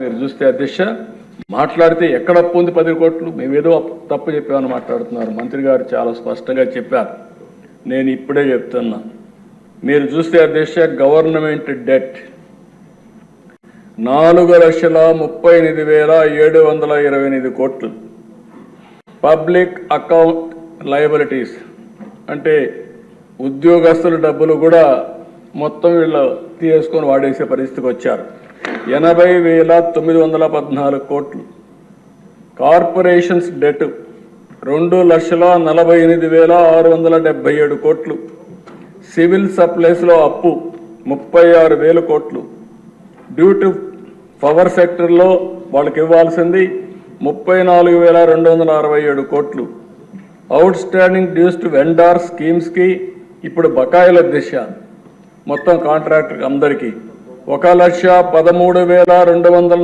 మీరు చూస్తే అధ్యక్ష మాట్లాడితే ఎక్కడ అప్పు ఉంది 10 కోట్లు మేమేదో తప్పు చెప్పామని మాట్లాడుతున్నారు. మంత్రి గారు చాలా స్పష్టంగా చెప్పారు. నేను ఇప్పుడే చెప్తున్నా, మీరు చూస్తే అధ్యక్ష గవర్నమెంట్ డెట్ 4,38,728 కోట్లు, పబ్లిక్ అకౌంట్ లయబిలిటీస్ అంటే ఉద్యోగస్తుల డబ్బులు కూడా మొత్తం వీళ్ళు తీసుకొని వాడేసే పరిస్థితికి వచ్చారు. 80,914 కోట్లు. కార్పొరేషన్స్ డెట్ 2,48,677 కోట్లు. సివిల్ సప్లైస్లో అప్పు 36,000 కోట్లు. డ్యూ టు పవర్ సెక్టర్లో వాళ్ళకి ఇవ్వాల్సింది 34,267 కోట్లు. Outstanding dues to vendor స్కీమ్స్కి ఇప్పుడు బకాయిల దిశ మొత్తం కాంట్రాక్టర్ అందరికీ 1,13,240